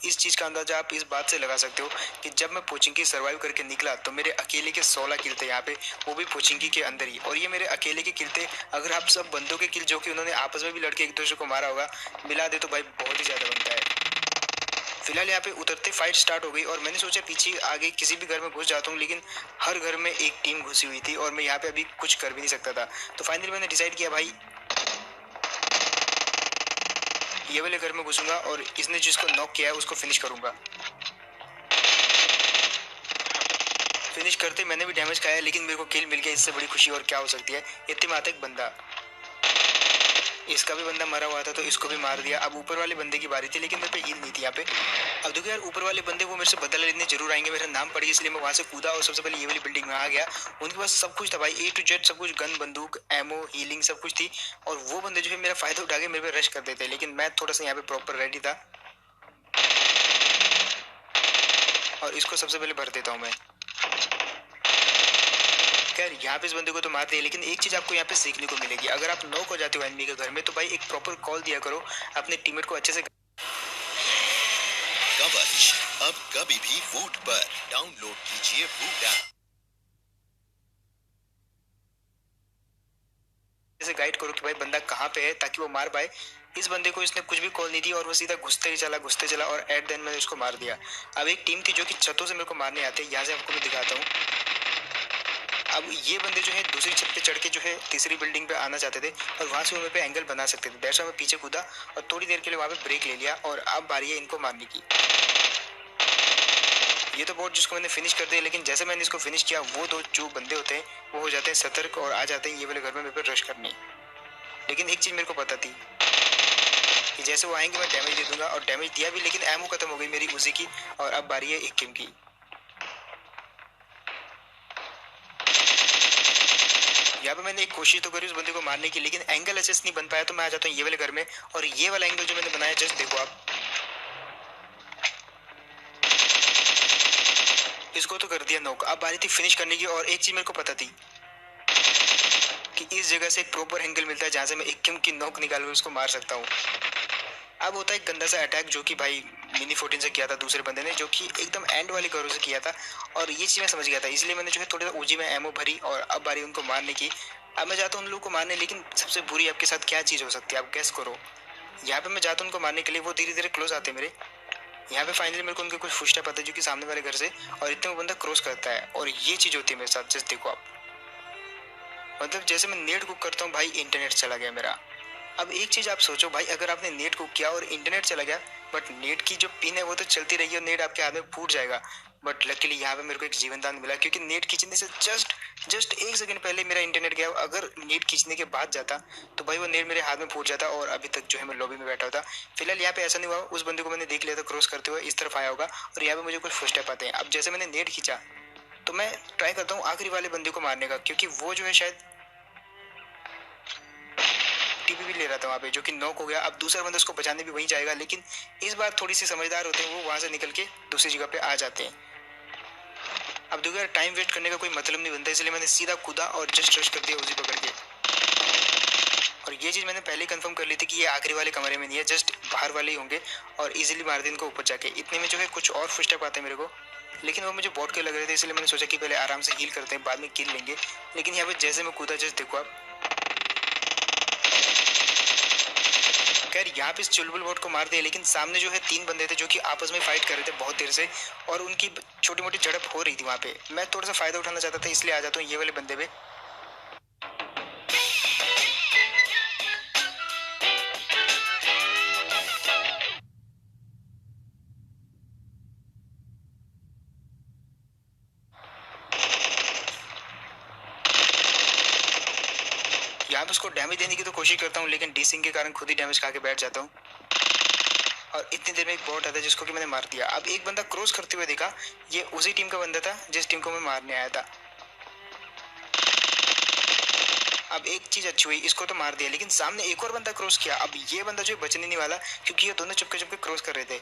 इस चीज़ का अंदाजा आप इस बात से लगा सकते हो कि जब मैं पोचिंकी सर्वाइव करके निकला तो मेरे अकेले के 16 किल थे यहाँ पे, वो भी पोचिंकी के अंदर ही। और ये मेरे अकेले के किल थे। अगर आप सब बंदों के किल जो कि उन्होंने आपस में भी लड़के एक दूसरे को मारा होगा मिला दे तो भाई बहुत ही ज़्यादा बनता है। फिलहाल यहाँ पे उतरते फाइट स्टार्ट हो गई और मैंने सोचा पीछे आगे किसी भी घर में घुस जाता हूँ, लेकिन हर घर में एक टीम घुसी हुई थी और मैं यहाँ पे अभी कुछ कर भी नहीं सकता था। तो फाइनली मैंने डिसाइड किया भाई ये वाले घर में घुसूंगा और इसने जिसको नॉक किया है उसको फिनिश करूंगा। फिनिश करते मैंने भी डैमेज खाया, लेकिन मेरे को किल मिल गया। इससे बड़ी खुशी और क्या हो सकती है। इतने में आता एक बंदा, इसका भी बंदा मरा हुआ था तो इसको भी मार दिया। अब ऊपर वाले बंदे की बारी थी, लेकिन मेरे पे हील नहीं थी यहाँ पे। अब देखो यार, ऊपर वाले बंदे वो मेरे से बदला लेने जरूर आएंगे, मेरा नाम पड़ गया, इसलिए मैं वहां से कूदा और सबसे पहले ये वाली बिल्डिंग में आ गया। उनके पास सब कुछ था भाई, A to Z सब कुछ, गन, बंदूक, एमो, हीलिंग सब कुछ थी। और वो बंदे जो है मेरा फायदा उठा के मेरे पे रश कर देते, लेकिन मैं थोड़ा सा यहाँ पे प्रॉपर रेडी था और इसको सबसे पहले भर देता हूँ मैं। खैर यहाँ पे इस बंदे को तो मारते हैं, लेकिन एक चीज आपको यहाँ पे सीखने को मिलेगी। अगर आप नॉक हो जाते हो एनिमी के घर में तो भाई एक प्रॉपर कॉल दिया करो अपने टीममेट को अच्छे से। कवच अब कभी भी वूट पर डाउनलोड कीजिए वूट ऐप। जैसे गाइड करो कि भाई बंदा कहाँ पे है ताकि वो मार पाए। इस बंदे को इसने कुछ भी कॉल नहीं दी और वो सीधा घुसते ही चला और एट द एंड मैंने उसको मार दिया। अब एक टीम थी जो कि छतों से मेरे को मारने आते हैं, यहाँ से आपको मैं दिखाता हूँ। अब ये बंदे जो है दूसरी छत पे चढ़ के जो है तीसरी बिल्डिंग पे आना चाहते थे और वहां से वो मेरे पे एंगल बना सकते थे। दैट्स व्हाई मैं पीछे कूदा और थोड़ी देर के लिए वहां पे ब्रेक ले लिया और अब बारी है इनको मारने की। ये तो बॉट जिसको मैंने फिनिश कर दिया, लेकिन जैसे मैंने इसको फिनिश किया वो दो जो बंदे होते हैं वो हो जाते हैं सतर्क और आ जाते हैं ये वाले घर में मेरे पे रश करने। लेकिन एक चीज मेरे को पता थी कि जैसे वो आएंगे मैं डैमेज दे दूंगा, और डैमेज दिया भी, लेकिन एमो खत्म हो गई मेरी उसी की। और अब बारी है एक किम की। यहाँ पे मैंने एक कोशिश तो करी उस बंदे को मारने की, लेकिन एंगल एडजस्ट नहीं बन पाया। तो मैं आ जाता हूँ ये वाले घर में और ये वाला एंगल जो मैंने बनाया जस्ट देखो आप, इसको तो कर दिया नॉक। अब बारी थी फिनिश करने की और एक चीज मेरे को पता थी कि इस जगह से एक प्रॉपर एंगल मिलता है जहां से मैं एक किम की नॉक निकाल कर उसको मार सकता हूँ। अब होता है एक गंदा सा अटैक जो कि भाई मिनी 14 से किया था दूसरे बंदे ने, जो कि एकदम एंड वाले घरों से किया था और ये चीज मैं समझ गया था, इसलिए मैंने जो है थोड़ा सा ऊजी में एमओ भरी और अब बारी उनको मारने की। अब मैं जाता हूँ उन लोगों को मारने, लेकिन सबसे बुरी आपके साथ क्या चीज हो सकती है आप गैस करो। यहाँ पे मैं जाता हूँ उनको मारने के लिए, वो धीरे धीरे क्लोज आते मेरे। यहाँ पे फाइनली मेरे को उनके कुछ फुटस्टेप आते हैं जो कि सामने वाले घर से, और इतने वो बंदा क्रॉस करता है और ये चीज होती है मेरे साथ। जस्ट देखो आप, मतलब जैसे मैं नेट कुक करता हूँ भाई इंटरनेट चला गया मेरा। अब एक चीज आप सोचो भाई, अगर आपने नेट कुक किया और इंटरनेट चला गया, बट नेट की जो पिन है वो तो चलती रही और नेट आपके हाथ में फूट जाएगा। बट लकीली यहाँ पे मेरे को एक जीवन दान मिला, क्योंकि नेट खींचने से जस्ट एक सेकंड पहले मेरा इंटरनेट गया। अगर नेट खींचने के बाद जाता तो भाई वो नेट मेरे हाथ में फूट जाता और अभी तक जो है मैं लॉबी में बैठा होता। फिलहाल यहाँ पे ऐसा नहीं हुआ, उस बंदे को मैंने देख लिया था क्रॉस करते हुए, इस तरफ आया होगा और यहाँ पे मुझे कुछ फुटस्टेप आते हैं। अब जैसे मैंने नेट खींचा तो मैं ट्राई करता हूँ आखिरी वाले बंदे को मारने का, क्योंकि वो जो है शायद टीपी भी ले रहा था वहाँ पे, जो कि नॉक हो गया। अब दूसरा बंदा उसको बचाने भी वहीं जाएगा, लेकिन इस बार थोड़ी सी समझदार होते हैं वो, वहां से निकल के दूसरी जगह पे आ जाते हैं। अब देखो यार, टाइम वेस्ट करने का कोई मतलब नहीं बनता, इसलिए मैंने सीधा कूदा और जस्ट रश कर दिया उसी पकड़ के। और ये चीज मैंने पहले कंफर्म कर ली थी कि ये आखिरी वाले कमरे में नहीं है, जस्ट बाहर वाले ही होंगे और इजीली मार दें इनको ऊपर जाके। इतने में जो है कुछ और फुटस्टेप आते हैं मेरे को, लेकिन वो मुझे बॉट के लग रहे थे, इसलिए मैंने सोचा कि पहले आराम से हील करते हैं बाद में किल लेंगे। लेकिन यहाँ पे जैसे मैं कूदा जस्ट देखो आप, खैर यहाँ पे इस चुलबुल बोट को मार दिया, लेकिन सामने जो है 3 बंदे थे जो कि आपस में फाइट कर रहे थे बहुत देर से और उनकी छोटी मोटी झड़प हो रही थी वहाँ पे। मैं थोड़ा सा फायदा उठाना चाहता था, इसलिए आ जाता हूँ ये वाले बंदे पे। यहाँ पे उसको डैमेज देने की तो कोशिश करता हूँ, लेकिन डीसिंग के कारण खुद ही डैमेज खा के बैठ जाता हूँ। और इतनी देर में एक बॉट आता है जिसको कि मैंने मार दिया। अब एक बंदा क्रॉस करते हुए देखा, ये उसी टीम का बंदा था जिस टीम को मैं मारने आया था। अब एक चीज अच्छी हुई, इसको तो मार दिया, लेकिन सामने एक और बंदा क्रॉस किया। अब ये बंदा जो बचने नहीं वाला, क्योंकि ये दोनों चुपके चुपके क्रॉस कर रहे थे।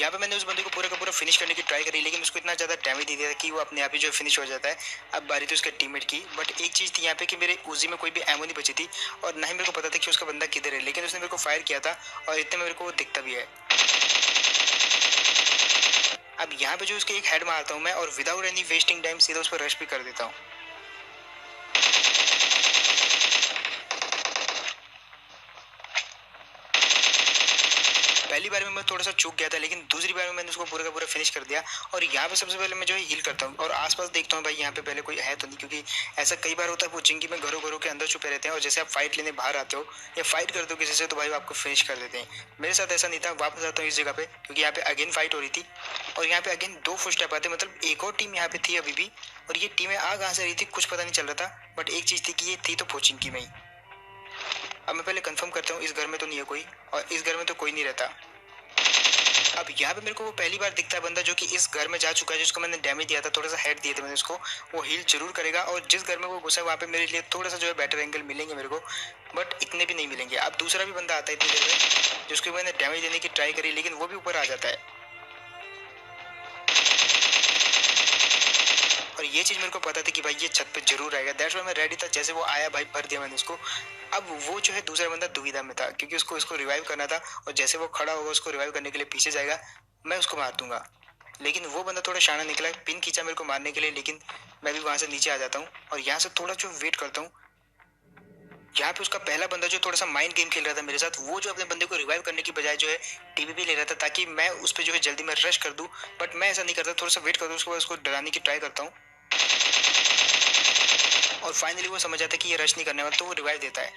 यहाँ पे मैंने उस बंदे को पूरा का पूरा फिनिश करने की ट्राई करी, लेकिन उसको इतना ज़्यादा डैमेज दे दिया कि वो अपने आप ही जो फिनिश हो जाता है। अब बारी थी उसके टीममेट की, बट एक चीज़ थी यहाँ पे कि मेरे उजी में कोई भी एमो नहीं बची थी और ना ही मेरे को पता था कि उसका बंदा किधर है, लेकिन उसने मेरे को फायर किया था और इतने में मेरे को वो दिखता भी है। अब यहाँ पे जो उसके एक हेड मारता हूँ मैं और विदाउट एनी वेस्टिंग टाइम सीधा उस पर रश भी कर देता हूँ। पहली बार में मैं थोड़ा सा चूक गया था, लेकिन दूसरी बार में मैंने उसको पूरा का पूरा फिनिश कर दिया। और यहाँ पे सबसे पहले मैं जो है हील करता हूँ और आसपास देखता हूँ भाई यहाँ पे पहले कोई है तो नहीं, क्योंकि ऐसा कई बार होता है पोचिंकी में घरों घरों के अंदर छुपे रहते हैं और जैसे आप फाइट लेने बाहर आते हो या फाइट करते हो किसी से तो भाई वो आपको फिनिश कर देते हैं। मेरे साथ ऐसा नहीं था। वापस आता हूँ इस जगह पे क्योंकि यहाँ पे अगेन फाइट हो रही थी और यहाँ पे अगेन 2 फुट स्टेप आते, मतलब एक और टीम यहाँ पे थी अभी भी, और ये टीमें आ कहाँ से रही थी कुछ पता नहीं चल रहा था, बट एक चीज थी कि ये थी तो पोचिंकी में ही। अब मैं पहले कंफर्म करता हूँ इस घर में तो नहीं है कोई, और इस घर में तो कोई नहीं रहता। अब यहाँ पे मेरे को वो पहली बार दिखता है बंदा जो कि इस घर में जा चुका है, जिसको मैंने डैमेज दिया था, थोड़ा सा हेड दिए थे मैंने उसको। वो हील जरूर करेगा और जिस घर में वो घुसा है वहाँ पे मेरे लिए थोड़ा सा जो है बेटर एंगल मिलेंगे मेरे को, बट इतने भी नहीं मिलेंगे। अब दूसरा भी बंदा आता है इतनी देर में जिसको मैंने डैमेज देने की ट्राई करी, लेकिन वो भी ऊपर आ जाता है। और ये चीज मेरे को पता थी कि भाई ये छत पे जरूर आएगा, दैट्स व्हाई मैं रेडी था। जैसे वो आया भाई भर दिया मैंने उसको। अब वो जो है दूसरा बंदा दुविधा में था क्योंकि उसको रिवाइव करना था और जैसे वो खड़ा होगा उसको रिवाइव करने के लिए पीछे जाएगा, मैं उसको मार दूंगा। लेकिन वो बंदा थोड़ा शाना निकला, पिन खींचा मेरे को मारने के लिए, लेकिन मैं भी वहां से नीचे आ जाता हूँ और यहाँ से थोड़ा जो वेट करता हूँ। यहाँ पे उसका पहला बंदा जो थोड़ा सा माइंड गेम खेल रहा था मेरे साथ, वो जो अपने बंदे को रिवाइव करने की बजाय जो है टीपीपी ले रहा था ताकि मैं उस पर जो है जल्दी में रश कर दूं, बट मैं ऐसा नहीं करता, थोड़ा सा वेट करता हूँ, उसके बाद उसको डराने की ट्राई करता हूँ और फाइनली वो समझ जाता है कि ये रश नहीं करने वाला तो वो रिवाइव देता है।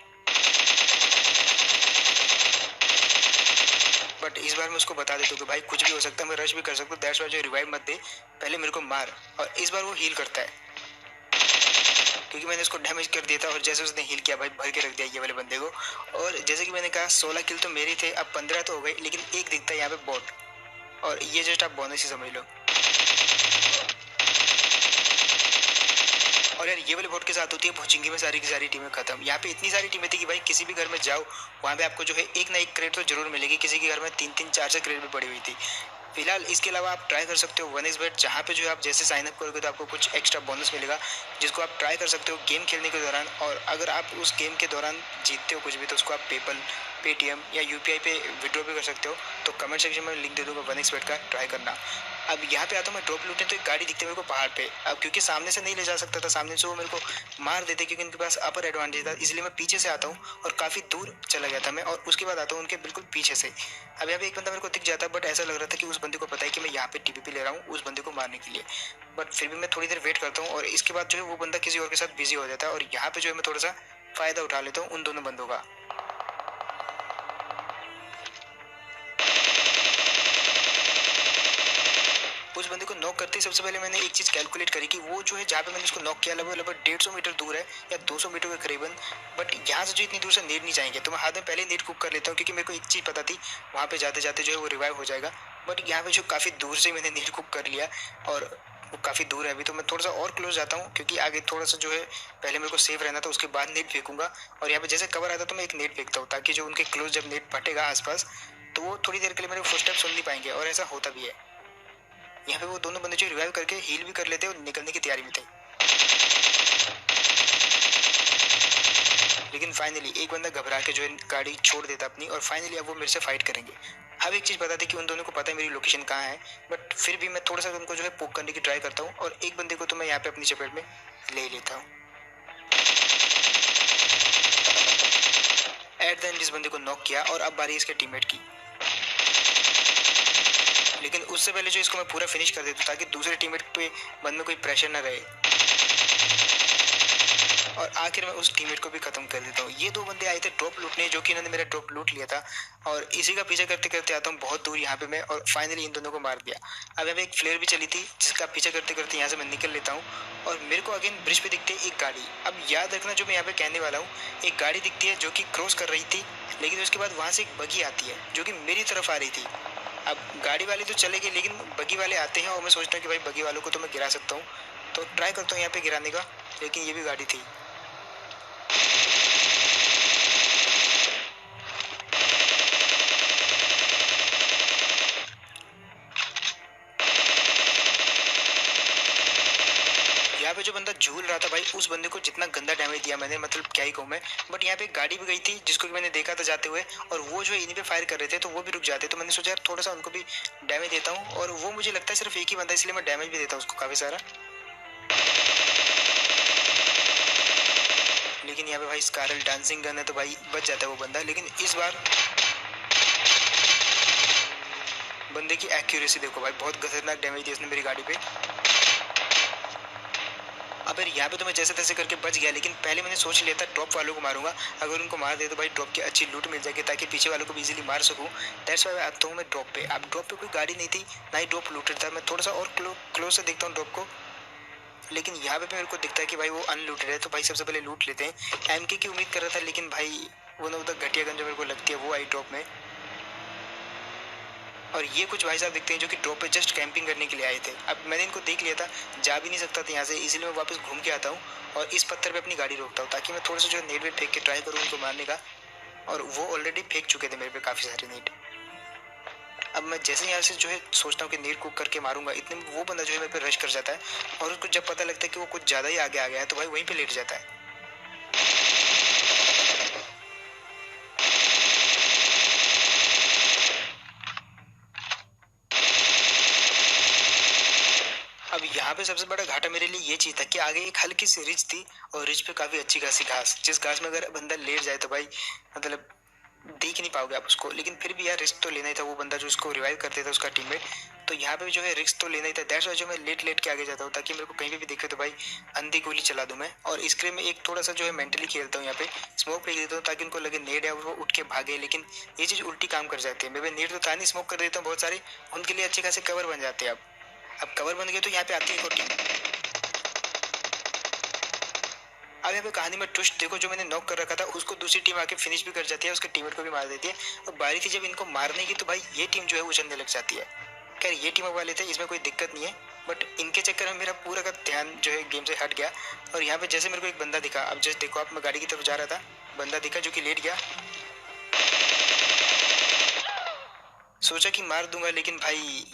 बट इस बार मैं उसको बता देता हूँ कि भाई कुछ भी हो सकता है, मैं रश भी कर सकता हूँ, दैट्स व्हाई जो रिवाइव मत दे, पहले मेरे को मार। और इस बार वो हील करता है क्योंकि मैंने उसको डैमेज कर दिया था और जैसे उसने हील किया भाई भर के रख दिया ये वाले बंदे को। और जैसे कि मैंने कहा 16 किल तो मेरे थे, अब 15 तो हो गए, लेकिन एक दिखता है यहाँ पे बॉट, और ये जस्ट आप बोनस ही समझ लो। और यार ये वाले बॉट के साथ होती है भुचिंगी में सारी की सारी टीमें खत्म। यहाँ पे इतनी सारी टीमें थी कि भाई किसी भी घर में जाओ वहाँ पे आपको जो है एक ना एक क्रेट तो जरूर मिलेगी। किसी के घर में 3-3 4-4 क्रेट भी पड़ी हुई थी। फिलहाल इसके अलावा आप ट्राई कर सकते हो 1xbet, जहाँ पे जो है आप जैसे साइन अप करोगे तो आपको कुछ एक्स्ट्रा बोनस मिलेगा जिसको आप ट्राई कर सकते हो गेम खेलने के दौरान। और अगर आप उस गेम के दौरान जीतते हो कुछ भी तो उसको आप पेपल, पेटीएम या यूपीआई पे विड्रॉ भी कर सकते हो। तो कमेंट सेक्शन में लिंक दे दूंगा 1xbet का, ट्राई करना। अब यहाँ पे आता हूँ मैं ड्रॉप लूटने, तो एक गाड़ी दिखती है मेरे को पहाड़ पे। अब क्योंकि सामने से नहीं ले जा सकता था, सामने से वो मेरे को मार देते क्योंकि उनके पास अपर एडवांटेज था, इसलिए मैं पीछे से आता हूँ और काफ़ी दूर चला गया था मैं, और उसके बाद आता हूँ उनके बिल्कुल पीछे से। अब यहाँ पे एक बंदा मेरे को दिख जाता है, बट ऐसा लग रहा था कि उस बंदे को पता है कि मैं यहाँ पे टीपीपी ले रहा हूँ उस बंदे को मारने के लिए। बट फिर भी मैं थोड़ी देर वेट करता हूँ और इसके बाद जो है वो बंदा किसी और के साथ बिजी हो जाता है और यहाँ पे जो है मैं थोड़ा सा फायदा उठा लेता हूँ उन दोनों बंदों का। उस बंदे को नॉक करते ही सबसे पहले मैंने एक चीज कैलकुलेट करी कि वो जो है जहाँ पे मैंने उसको नॉक किया लगभग 150 मीटर दूर है या 200 मीटर के करीबन। बट यहाँ से जो इतनी दूर से नेट नहीं जाएंगे, तो मैं हाथ में पहले नेट कुक कर लेता हूँ क्योंकि मेरे को एक चीज पता थी वहाँ पे जाते जाते जो है वो रिवाइव हो जाएगा। बट यहाँ पे जो काफी दूर से मैंने नेट कुक कर लिया और वो काफ़ी दूर है अभी, तो मैं थोड़ा सा और क्लोज जाता हूँ क्योंकि आगे थोड़ा सा जो है पहले मेरे को सेफ रहना था, उसके बाद नेट फेंकूंगा। और यहाँ पे जैसे कवर आता तो मैं एक नेट फेंकता हूँ ताकि जो उनके क्लोज जब नेट फटेगा आसपास तो वो थोड़ी देर के लिए मेरे फुटस्टेप सुन नहीं पाएंगे, और ऐसा होता भी है। यहाँ पे वो दोनों बंदे जो रिवाइव करके हील भी कर लेते और निकलने की तैयारी में थे, लेकिन फाइनली एक बंदा घबरा के जो है गाड़ी छोड़ देता अपनी, और फाइनली अब वो मेरे से फाइट करेंगे। अब एक चीज़ पता थी कि उन दोनों को पता है मेरी लोकेशन कहाँ है, बट फिर भी मैं थोड़ा सा उनको जो है पोक करने की ट्राई करता हूँ और एक बंदे को तो मैं यहाँ पे अपनी चपेट में ले लेता हूँ। एट द एंड इस बंदे को नॉक किया और अब बारी इसके टीममेट की, लेकिन उससे पहले जो इसको मैं पूरा फिनिश कर देता ताकि दूसरे टीममेट पे मन में कोई प्रेशर न रहे, और आखिर में उस टीममेट को भी खत्म कर देता हूँ। ये 2 बंदे आए थे ड्रॉप लूटने, जो कि इन्होंने मेरा ड्रॉप लूट लिया था, और इसी का पीछा करते करते आता हूँ बहुत दूर यहाँ पे मैं, और फाइनली इन दोनों को मार दिया। अब यहाँ पे एक फ्लेयर भी चली थी जिसका पीछा करते करते यहाँ से मैं निकल लेता हूँ, और मेरे को अगेन ब्रिज पे दिखती है एक गाड़ी। अब याद रखना जो मैं यहाँ पे कहने वाला हूँ, एक गाड़ी दिखती है जो कि क्रॉस कर रही थी, लेकिन उसके बाद वहाँ से एक बगी आती है जो कि मेरी तरफ आ रही थी। अब गाड़ी वाले तो चले गए लेकिन बगी वाले आते हैं, और मैं सोचता हूँ कि भाई बगी वालों को तो मैं गिरा सकता हूँ, तो ट्राई करता हूँ यहाँ पे गिराने का, लेकिन ये भी गाड़ी थी। भूल रहा था भाई उस बंदे को जितना गंदा डैमेज दिया मैंने, मतलब क्या ही कहूँ मैं। बट यहाँ पे एक गाड़ी भी गई थी जिसको कि मैंने देखा था जाते हुए, और वो जो है इन्हीं पे फायर कर रहे थे तो वो भी रुक जाते, तो मैंने सोचा यार थोड़ा सा उनको भी डैमेज देता हूँ। और वो मुझे लगता है सिर्फ एक ही बंदा, इसलिए मैं डैमेज भी देता हूँ उसको काफी सारा। लेकिन यहाँ पे भाई स्कारल डांसिंग गन है तो भाई बच जाता है वो बंदा। लेकिन इस बार बंदे की एक्यूरेसी देखो भाई, बहुत खतरनाक डैमेज दिया उसने मेरी गाड़ी पे। अब यार यहाँ पे तो मैं जैसे तैसे करके बच गया, लेकिन पहले मैंने सोच लिया था ड्रॉप वालों को मारूंगा, अगर उनको मार दे तो भाई ड्रॉप की अच्छी लूट मिल जाएगी ताकि पीछे वालों को भी इजीली मार सकूं। दैट्स व्हाई आता हूँ मैं ड्रॉप पे। अब ड्रॉप पे कोई गाड़ी नहीं थी, ना ही ड्रॉप लूटेड था। मैं थोड़ा सा और क्लोज से देखता हूँ ड्रॉप को, लेकिन यहाँ पे मेरे को दिखता है कि भाई वो अनलूटेड है, तो भाई सबसे पहले लूट लेते हैं। एमके की उम्मीद कर रहा था, लेकिन भाई वो ना उधर घटिया गन जो मेरे को लगती है वो आई ड्रॉप में। और ये कुछ भाई साहब दिखते हैं जो कि ड्रॉप पे जस्ट कैंपिंग करने के लिए आए थे। अब मैंने इनको देख लिया था, जा भी नहीं सकता था यहाँ से, इसलिए मैं वापस घूम के आता हूँ और इस पत्थर पे अपनी गाड़ी रोकता हूँ ताकि मैं थोड़ा सा जो है नेट वेट फेंक के ट्राई करूँ उनको मारने का। और वो ऑलरेडी फेंक चुके थे मेरे पे काफ़ी सारे नेट। अब मैं जैसे यहाँ से जो है सोचता हूँ कि नेट कुक करके मारूंगा, इतने में वो बंदा जो है मेरे पे रश कर जाता है, और उसको जब पता लगता है कि वो कुछ ज़्यादा ही आगे आ गया है तो भाई वहीं पे लेट जाता है। अब यहाँ पे सबसे बड़ा घाटा मेरे लिए ये चीज था कि आगे एक हल्की सी रिज थी और रिज पे काफी अच्छी खासी घास, जिस घास में अगर बंदा लेट जाए तो भाई मतलब देख नहीं पाओगे आप उसको। लेकिन फिर भी यार रिस्क तो लेना ही था, वो बंदा जो उसको रिवाइव करते था उसका टीममेट, तो यहाँ पे जो है रिस्क तो लेना ही था। दैट्स वाई जो मैं लेट लेट के आगे जाता हूँ ताकि मेरे को कहीं पे भी दिखे तो भाई अंधी गोली चला दूं मैं। और इसके में एक थोड़ा सा जो है मेंटली खेलता हूँ, यहाँ पे स्मोक फेंक देता हूँ ताकि उनको लगे नेड है और वो उठ के भागे, लेकिन ये चीज उल्टी काम कर जाती है। मैं नेड तो था नहीं, स्मोक कर देता हूँ बहुत सारे, उनके लिए अच्छे खासे कवर बन जाते हैं। अब कवर बन गए तो यहाँ पे आती है एक और टीम। अब यहाँ पे कहानी में ट्विस्ट देखो, जो मैंने नॉक कर रखा था उसको दूसरी टीम आके फिनिश भी कर जाती है, उसके टीममेट को भी मार देती है। और बारी थी जब इनको मारने की तो भाई ये टीम जो है उछलने लग जाती है। खैर ये टीम वाले थे, इसमें कोई दिक्कत नहीं है, बट इनके चक्कर में मेरा पूरा का ध्यान जो है गेम से हट गया। और यहाँ पे जैसे मेरे को एक बंदा दिखा, अब जस्ट देखो आप, मैं गाड़ी की तरफ जा रहा था, बंदा दिखा जो कि लेट गया, सोचा कि मार दूंगा, लेकिन भाई